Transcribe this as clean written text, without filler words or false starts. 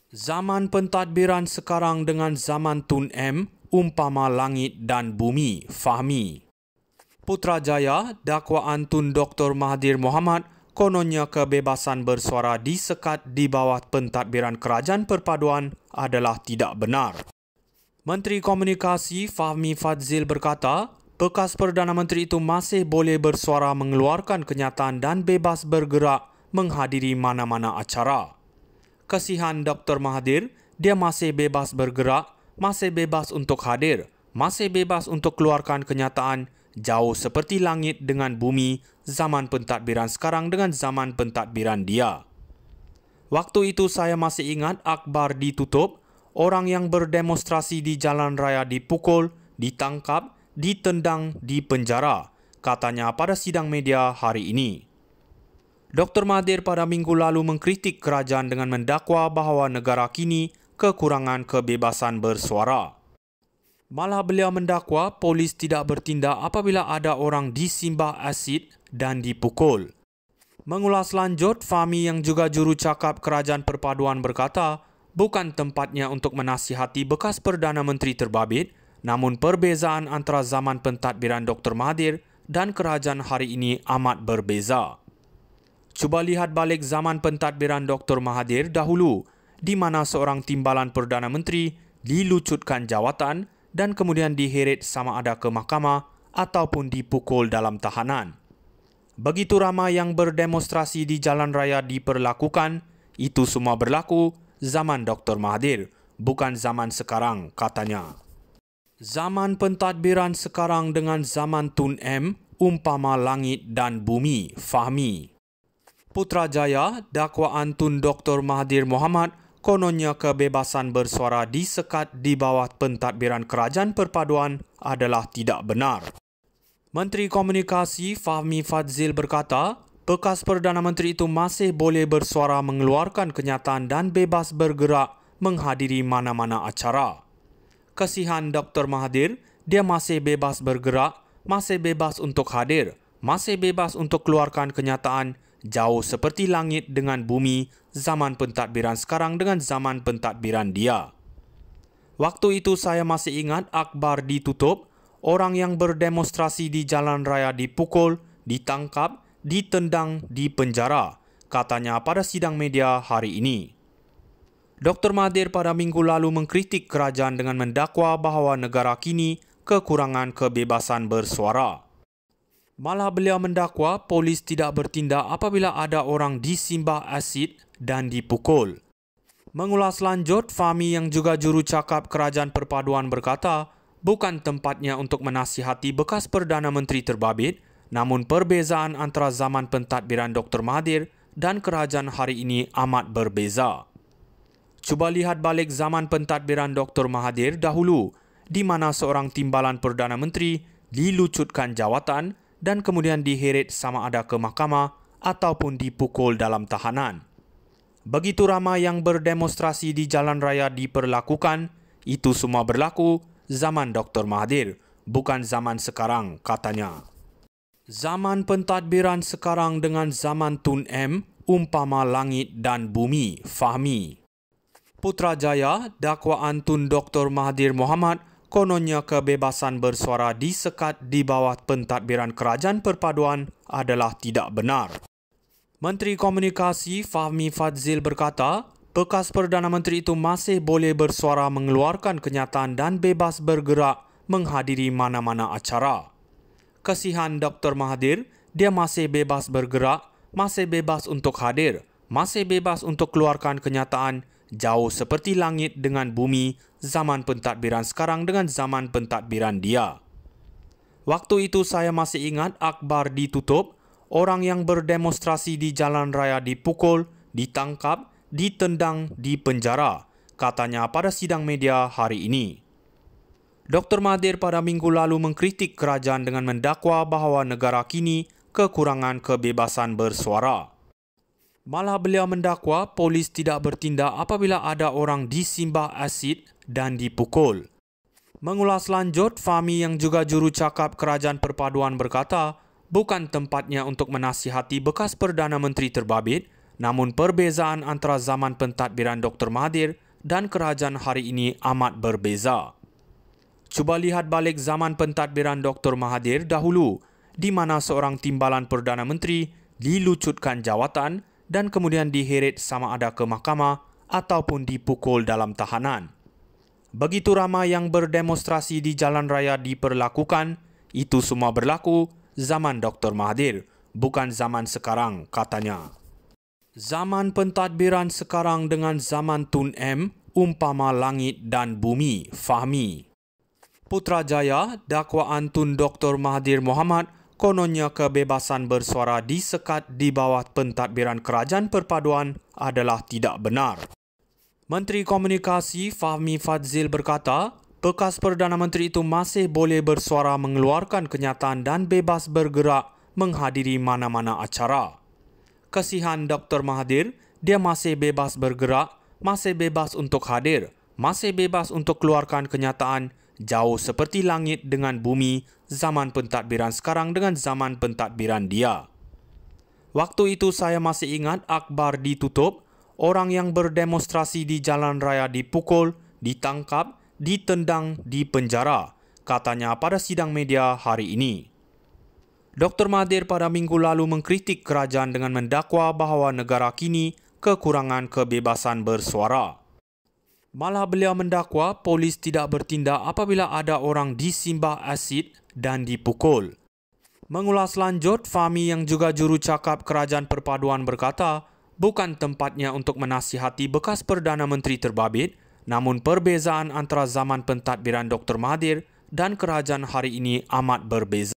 Zaman pentadbiran sekarang dengan zaman Tun M, umpama langit dan bumi, Fahmi. Putrajaya, dakwaan Tun Dr. Mahathir Mohamad, kononnya kebebasan bersuara disekat di bawah pentadbiran Kerajaan Perpaduan adalah tidak benar. Menteri Komunikasi Fahmi Fadzil berkata, bekas Perdana Menteri itu masih boleh bersuara, mengeluarkan kenyataan dan bebas bergerak menghadiri mana-mana acara. Kasihan Dr. Mahathir, dia masih bebas bergerak, masih bebas untuk hadir, masih bebas untuk keluarkan kenyataan, jauh seperti langit dengan bumi, zaman pentadbiran sekarang dengan zaman pentadbiran dia. Waktu itu saya masih ingat akhbar ditutup, orang yang berdemonstrasi di jalan raya dipukul, ditangkap, ditendang, dipenjara, katanya pada sidang media hari ini. Dr. Mahathir pada minggu lalu mengkritik kerajaan dengan mendakwa bahawa negara kini kekurangan kebebasan bersuara. Malah beliau mendakwa polis tidak bertindak apabila ada orang disimbah asid dan dipukul. Mengulas lanjut, Fahmi yang juga jurucakap Kerajaan Perpaduan berkata, bukan tempatnya untuk menasihati bekas Perdana Menteri terbabit, namun perbezaan antara zaman pentadbiran Dr. Mahathir dan kerajaan hari ini amat berbeza. Cuba lihat balik zaman pentadbiran Dr. Mahathir dahulu, di mana seorang timbalan Perdana Menteri dilucutkan jawatan dan kemudian diheret sama ada ke mahkamah ataupun dipukul dalam tahanan. Begitu ramai yang berdemonstrasi di jalan raya diperlakukan, itu semua berlaku zaman Dr. Mahathir, bukan zaman sekarang, katanya. Zaman pentadbiran sekarang dengan zaman Tun M, umpama langit dan bumi, Fahmi. Putrajaya, dakwaan Tun Dr. Mahathir Mohamad, kononnya kebebasan bersuara disekat di bawah pentadbiran Kerajaan Perpaduan adalah tidak benar. Menteri Komunikasi Fahmi Fadzil berkata, bekas Perdana Menteri itu masih boleh bersuara, mengeluarkan kenyataan dan bebas bergerak menghadiri mana-mana acara. Kasihan Dr. Mahathir, dia masih bebas bergerak, masih bebas untuk hadir, masih bebas untuk keluarkan kenyataan, jauh seperti langit dengan bumi, zaman pentadbiran sekarang dengan zaman pentadbiran dia. Waktu itu saya masih ingat akhbar ditutup, orang yang berdemonstrasi di jalan raya dipukul, ditangkap, ditendang, dipenjara, katanya pada sidang media hari ini. Dr. Mahathir pada minggu lalu mengkritik kerajaan dengan mendakwa bahawa negara kini kekurangan kebebasan bersuara. Malah beliau mendakwa polis tidak bertindak apabila ada orang disimbah asid dan dipukul. Mengulas lanjut, Fahmi yang juga jurucakap Kerajaan Perpaduan berkata, bukan tempatnya untuk menasihati bekas Perdana Menteri terbabit, namun perbezaan antara zaman pentadbiran Dr. Mahathir dan kerajaan hari ini amat berbeza. Cuba lihat balik zaman pentadbiran Dr. Mahathir dahulu, di mana seorang timbalan Perdana Menteri dilucutkan jawatan dan kemudian diheret sama ada ke mahkamah ataupun dipukul dalam tahanan. Begitu ramai yang berdemonstrasi di jalan raya diperlakukan, itu semua berlaku zaman Dr. Mahathir, bukan zaman sekarang, katanya. Zaman pentadbiran sekarang dengan zaman Tun M, umpama langit dan bumi, Fahmi. Putrajaya, dakwaan Tun Dr. Mahathir Mohamad, kononnya kebebasan bersuara disekat di bawah pentadbiran Kerajaan Perpaduan adalah tidak benar. Menteri Komunikasi Fahmi Fadzil berkata, bekas Perdana Menteri itu masih boleh bersuara, mengeluarkan kenyataan dan bebas bergerak menghadiri mana-mana acara. Kasihan Dr. Mahathir, dia masih bebas bergerak, masih bebas untuk hadir, masih bebas untuk keluarkan kenyataan, jauh seperti langit dengan bumi, zaman pentadbiran sekarang dengan zaman pentadbiran dia. Waktu itu saya masih ingat akhbar ditutup, orang yang berdemonstrasi di jalan raya dipukul, ditangkap, ditendang, dipenjara, katanya pada sidang media hari ini. Dr. Mahathir pada minggu lalu mengkritik kerajaan dengan mendakwa bahawa negara kini kekurangan kebebasan bersuara. Malah beliau mendakwa polis tidak bertindak apabila ada orang disimbah asid dan dipukul. Mengulas lanjut, Fahmi yang juga jurucakap Kerajaan Perpaduan berkata, bukan tempatnya untuk menasihati bekas Perdana Menteri terbabit, Namun perbezaan antara zaman pentadbiran Dr. Mahathir dan kerajaan hari ini amat berbeza. Cuba lihat balik zaman pentadbiran Dr. Mahathir dahulu, di mana seorang timbalan Perdana Menteri dilucutkan jawatan dan kemudian diheret sama ada ke mahkamah ataupun dipukul dalam tahanan. Begitu ramai yang berdemonstrasi di jalan raya diperlakukan, itu semua berlaku zaman Dr. Mahathir, bukan zaman sekarang, katanya. Zaman pentadbiran sekarang dengan zaman Tun M, umpama langit dan bumi, fahmi. Putrajaya, dakwaan Tun Dr. Mahathir Mohamad, kononnya kebebasan bersuara disekat di bawah pentadbiran Kerajaan Perpaduan adalah tidak benar. Menteri Komunikasi Fahmi Fadzil berkata, bekas Perdana Menteri itu masih boleh bersuara, mengeluarkan kenyataan dan bebas bergerak menghadiri mana-mana acara. Kesihan Dr. Mahathir, dia masih bebas bergerak, masih bebas untuk hadir, masih bebas untuk keluarkan kenyataan, jauh seperti langit dengan bumi zaman pentadbiran sekarang dengan zaman pentadbiran dia. Waktu itu saya masih ingat akhbar ditutup, orang yang berdemonstrasi di jalan raya dipukul, ditangkap, ditendang, dipenjara, katanya pada sidang media hari ini. Dr. Mahathir pada minggu lalu mengkritik kerajaan dengan mendakwa bahawa negara kini kekurangan kebebasan bersuara. Malah beliau mendakwa polis tidak bertindak apabila ada orang disimbah asid dan dipukul. Mengulas lanjut, Fahmi yang juga jurucakap Kerajaan Perpaduan berkata, bukan tempatnya untuk menasihati bekas Perdana Menteri terbabit, namun perbezaan antara zaman pentadbiran Dr. Mahathir dan kerajaan hari ini amat berbeza.